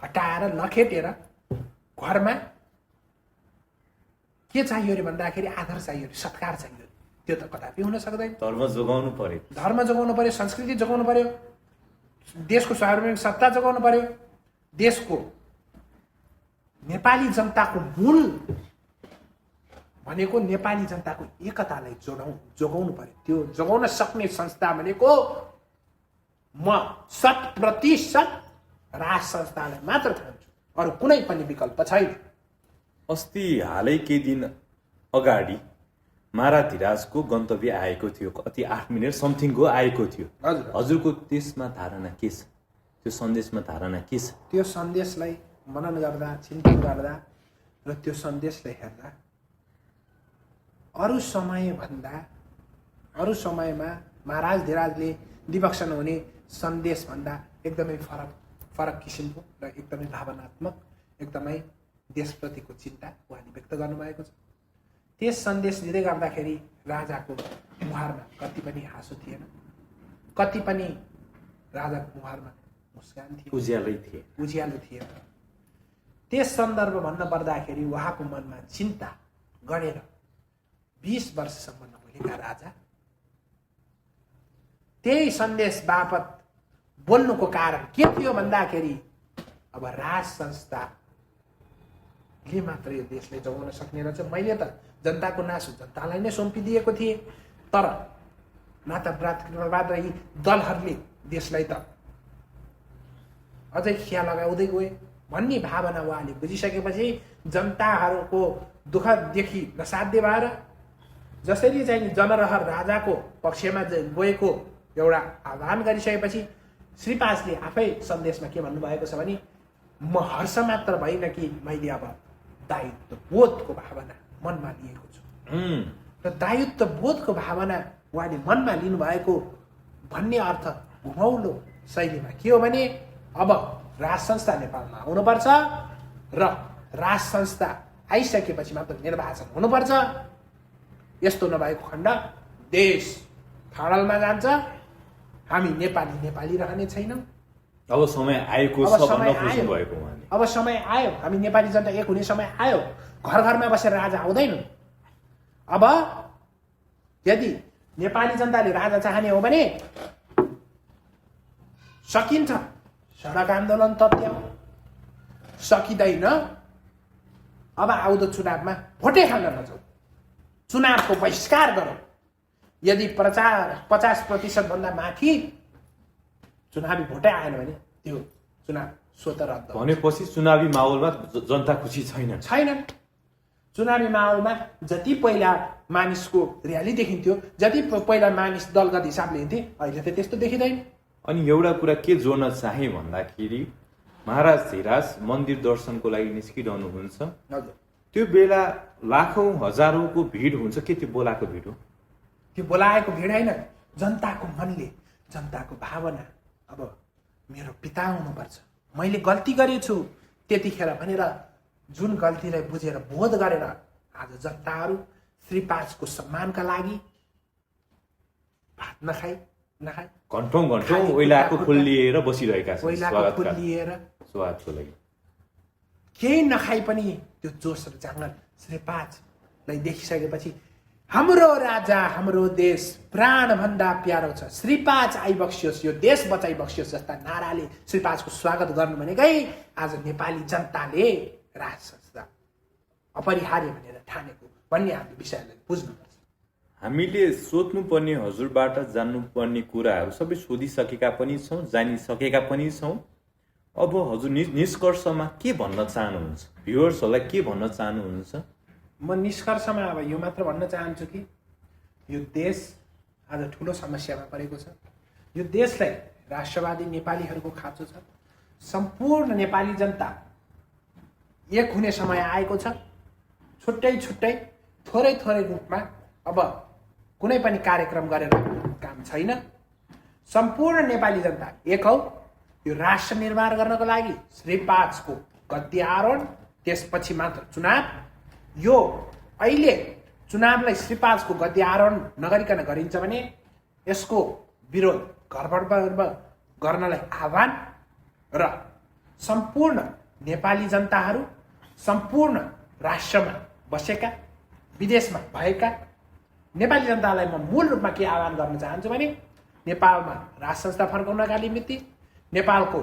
हटाएर लखेटेर घरमा के चाहियो अरे भन्दाखेरि आदर चाहियो अरे, सत्कार चाहियो अरे। त्यो त कदापि हुन सक्दैन। धर्म जोगाउनु पर्यो, धर्म जोगाउनु पर्यो, संस्कृति जोगाउनु पर्यो, देशको सार्वभौमिक सत्ता जोगाउनु पर्यो, देशको नेपाली जनताको मूल भनेको नेपाली जनताको एकतालाई जोगाउनु पर्यो। त्यो जोगाउन सक्ने संस्था भनेको म 100% राज संस्थालाई मात्र ठान्छु, अरू कुनै पनि विकल्प छैन। अस्ति हालै केही दिन अगाडि महाराधिराजको गन्तव्य आएको थियो, कति 8 मिनट समथिङको आएको थियो। हजुरको त्यसमा धारणा के छ? त्यो सन्देशमा धारणा के छ? त्यो सन्देशलाई मनन गर्दा, चिन्तन गर्दा र त्यो सन्देशलाई हेर्दा अरू समयमा महाराज धिराजले दिवक्ष नहुने सन्देशभन्दा एकदमै फरक किसिमको र एकदमै भावनात्मक, एकदमै देशप्रतिको चिन्ता उहाँले व्यक्त गर्नुभएको छ। त्यस सन्देश दिँदै गर्दाखेरि राजाको मुहारमा कति पनि हाँसो थिएन, कति पनि राजाको मुहारमा मुस्कान थियो, उज्यालो थिएन। त्यस सन्दर्भ भन्न पर्दाखेरि उहाँको मनमा चिन्ता गरेर 20 वर्षसम्म नबोलेका राजा त्यही सन्देश बापत बोल्नुको कारण के थियो भन्दाखेरि अब राज संस्थाले मात्र यो देशलाई जोगाउन सक्ने रहेछ। मैले त जनताको नासो जनतालाई नै सुम्पिदिएको थिएँ, तर नातावाद र यी दलहरूले देशलाई त अझै खिया लगाउँदै गए भन्ने भावना उहाँले बुझिसकेपछि जनताहरूको दुःखदेखि नसाध्य भएर जसरी चाहिँ जनरहर राजाको पक्षमा गएको एउटा आह्वान गरिसकेपछि श्री पाजले आफै सन्देशमा के भन्नुभएको छ भने म हर्ष मात्र भइन कि मैले अब दायित्व बोधको भावना मनमा लिएको छु। र दायित्व बोधको भावना उहाँले मनमा लिनुभएको भन्ने अर्थ घुमौलो शैलीमा के हो भने अब राज संस्था नेपालमा आउनुपर्छ र राज संस्था आइसकेपछि मात्र निर्वाचन हुनुपर्छ। यस्तो नभएको खण्ड देश फाडलमा जान्छ, हामी नेपाली रहने छैनौँ। अब समय आएको छ भन्न खोज्नु भएको उहाँले। अब समय आयो, हामी नेपाली जनता एक हुने समय आयो। घर घरमा बसेर राजा आउँदैनन्। अब यदि नेपाली जनताले राजा चाहने हो भने सकिन्छ, सडक आन्दोलन तत्याउ। सकिँदैन, अब आउँदो चुनावमा भोटै खान नजाऊ, चुनावको बहिष्कार गरौँ। यदि 50% भन्दा माथि चुनावी भोटै आएन भने त्यो चुनाव स्वतः रद्द भनेपछि चुनावी माहौलमा जनता खुसी छैनन्। चुनावी माहौलमा जति पहिला मानिसको र्याली देखिन्थ्यो, जति पहिला मानिस दलगत हिसाबले हिँड्थे, अहिले त त्यस्तो देखिँदैन। अनि एउटा कुरा के जोड्न चाहे भन्दाखेरि महाराज धिराज मन्दिर दर्शनको लागि निस्किरहनुहुन्छ। त्यो बेला लाखौं हजारौंको भिड हुन्छ के? त्यो बोलाएको भिड हो? त्यो बोलाएको भिड होइन, जनताको मनले, जनताको भावना अब मेरो पिता हुनुपर्छ, मैले गल्ती गरेछु त्यतिखेर भनेर जुन गल्तीलाई बुझेर बोध गरेर आज जनताहरू श्री पाजको सम्मानका लागि भात नखाई नखाए घन्टौँ खाली ओइलाको खुट्टा- फुल लिएर बसिरहेका छन् कोइलाको फुल स्वागतका लिएर स्वागतको लागि। केही नखाइ पनि त्यो जोस र जाँगर श्री 5लाई देखिसकेपछि हाम्रो राजा हाम्रो देश प्राणभन्दा प्यारो छ, श्री 5 आइबक्सियोस्, यो देश बचाइबक्सियोस् जस्ता नाराले श्री 5को स्वागत गर्नु भनेकै आज नेपाली जनताले राज संस्था अपरिहार्य भनेर ठानेको भन्ने हामीले विषयलाई बुझ्नुपर्छ। हामीले सोध्नुपर्ने, हजुरबाट जान्नुपर्ने कुराहरू सबै सोधिसकेका पनि छौँ, जानिसकेका पनि छौँ। अब हजुर निष्कर्षमा के भन्न चाहनुहुन्छ, भ्युअर्सहरूलाई के भन्न चाहनुहुन्छ? म निष्कर्षमा अब यो मात्र भन्न चाहन्छु कि यो देश आज ठुलो समस्यामा परेको छ। यो देशलाई राष्ट्रवादी नेपालीहरूको खाँचो छ। सम्पूर्ण नेपाली जनता एक हुने समय आएको छ। छुट्टै छुट्टै थोरै थोरै रूपमा अब कुनै पनि कार्यक्रम गरेर काम छैन। सम्पूर्ण नेपाली जनता एक हौ। यो राष्ट्र निर्माण गर्नको लागि श्री 5को गद्दी आरोहण, त्यसपछि मात्र चुनाव। यो अहिले चुनावलाई श्री 5को गद्दी आरोहण नगरिकन गरिन्छ भने यसको विरोध घरबाट गर्नलाई आह्वान र सम्पूर्ण नेपाली जनताहरू, सम्पूर्ण राष्ट्रमा बसेका विदेशमा भएका नेपाली जनतालाई म मूल रूपमा के आह्वान गर्न चाहन्छु भने नेपालमा राज संस्था फर्काउनका निमित्त, नेपालको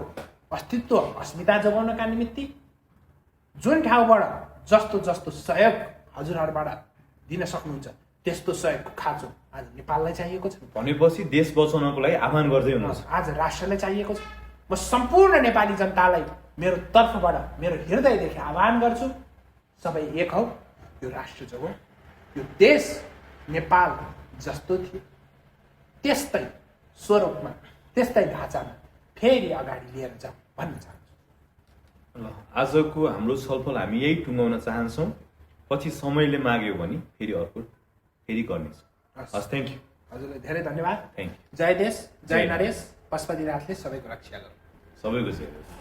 अस्तित्व अस्मिता जोगाउनका निमित्त जुन ठाउँबाट जस्तो जस्तो सहयोग हजुरहरूबाट दिन सक्नुहुन्छ त्यस्तो सहयोगको खाँचो आज नेपाललाई चाहिएको छ। भनेपछि देश बचाउनको लागि आह्वान गर्दै हुनुहुन्छ। आज राष्ट्रलाई चाहिएको छ। म सम्पूर्ण नेपाली जनतालाई मेरो तर्फबाट, मेरो हृदयदेखि आह्वान गर्छु, सबै एक हौ। यो राष्ट्र जो हो, यो देश नेपाल जस्तो थियो त्यस्तै स्वरूपमा, त्यस्तै ढाँचामा फेरि अगाडि लिएर जाउँ भन्न चाहन्छु। ल, आजको हाम्रो छलफल हामी यही टुङ्गाउन चाहन्छौँ। पछि समयले माग्यो भने फेरि गर्नेछौँ। हस्, थ्याङ्क यू। हजुरलाई धेरै धन्यवाद। Thank you. जय देश, जय नरेश। पशुपतिनाथले सबैको रक्षा गरौँ। सबैको सेवा।